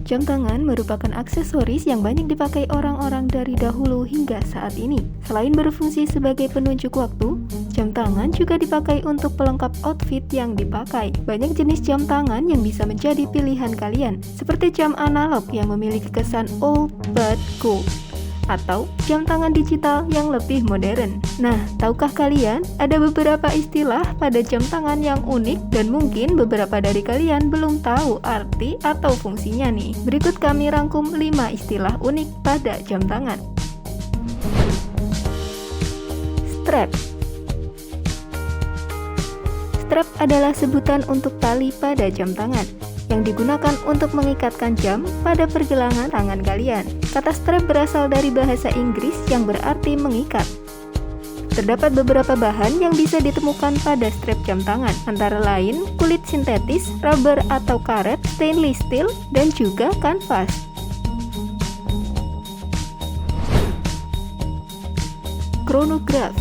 Jam tangan merupakan aksesoris yang banyak dipakai orang-orang dari dahulu hingga saat ini. Selain berfungsi sebagai penunjuk waktu, jam tangan juga dipakai untuk pelengkap outfit yang dipakai. Banyak jenis jam tangan yang bisa menjadi pilihan kalian, seperti jam analog yang memiliki kesan old but cool, atau jam tangan digital yang lebih modern. Nah, tahukah kalian ada beberapa istilah pada jam tangan yang unik dan mungkin beberapa dari kalian belum tahu arti atau fungsinya nih. Berikut kami rangkum 5 istilah unik pada jam tangan. Strap. Strap adalah sebutan untuk tali pada jam tangan yang digunakan untuk mengikatkan jam pada pergelangan tangan kalian. Kata strap berasal dari bahasa Inggris yang berarti mengikat. Terdapat beberapa bahan yang bisa ditemukan pada strap jam tangan, antara lain kulit sintetis, rubber atau karet, stainless steel, dan juga kanvas. Chronograph.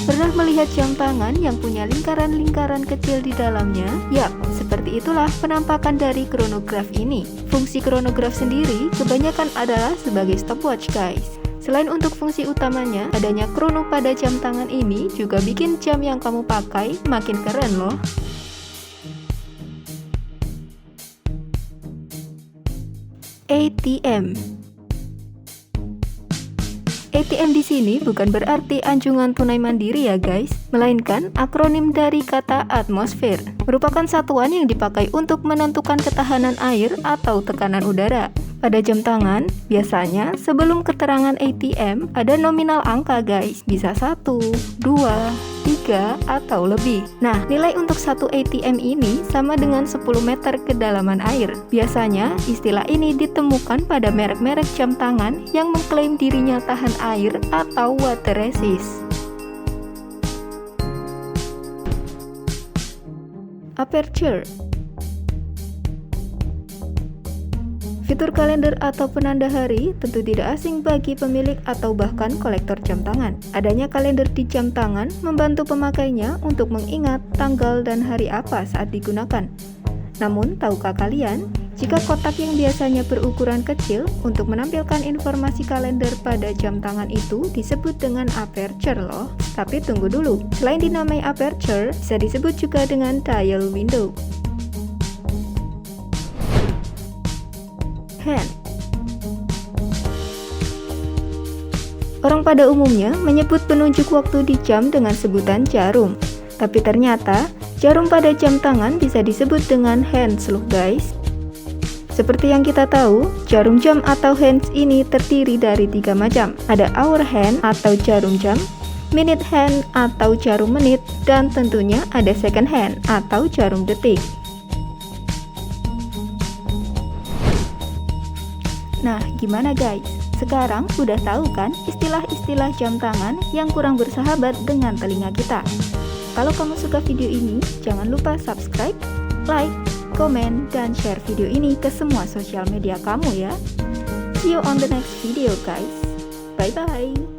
Pernah melihat jam tangan yang punya lingkaran-lingkaran kecil di dalamnya? Yap, seperti itulah penampakan dari chronograph ini. Fungsi chronograph sendiri kebanyakan adalah sebagai stopwatch, guys. Selain untuk fungsi utamanya, adanya chrono pada jam tangan ini juga bikin jam yang kamu pakai makin keren loh. ATM. ATM di sini bukan berarti anjungan tunai mandiri ya guys, melainkan akronim dari kata atmosfer. Merupakan satuan yang dipakai untuk menentukan ketahanan air atau tekanan udara. Pada jam tangan, biasanya sebelum keterangan ATM ada nominal angka guys, bisa 1, 2, 3, atau lebih. Nah, nilai untuk satu ATM ini sama dengan 10 meter kedalaman air. Biasanya, istilah ini ditemukan pada merek-merek jam tangan yang mengklaim dirinya tahan air atau water resist. Aperture. Fitur kalender atau penanda hari tentu tidak asing bagi pemilik atau bahkan kolektor jam tangan. Adanya kalender di jam tangan membantu pemakainya untuk mengingat tanggal dan hari apa saat digunakan. Namun, tahukah kalian, jika kotak yang biasanya berukuran kecil untuk menampilkan informasi kalender pada jam tangan itu disebut dengan aperture loh. Tapi tunggu dulu, selain dinamai aperture, bisa disebut juga dengan dial window. Hand. Orang pada umumnya menyebut penunjuk waktu di jam dengan sebutan jarum. Tapi ternyata, jarum pada jam tangan bisa disebut dengan hands loh guys. Seperti yang kita tahu, jarum jam atau hands ini terdiri dari 3 macam. Ada hour hand atau jarum jam, minute hand atau jarum menit, dan tentunya ada second hand atau jarum detik. Nah, gimana guys? Sekarang udah tahu kan istilah-istilah jam tangan yang kurang bersahabat dengan telinga kita? Kalau kamu suka video ini, jangan lupa subscribe, like, komen, dan share video ini ke semua sosial media kamu ya. See you on the next video guys. Bye-bye.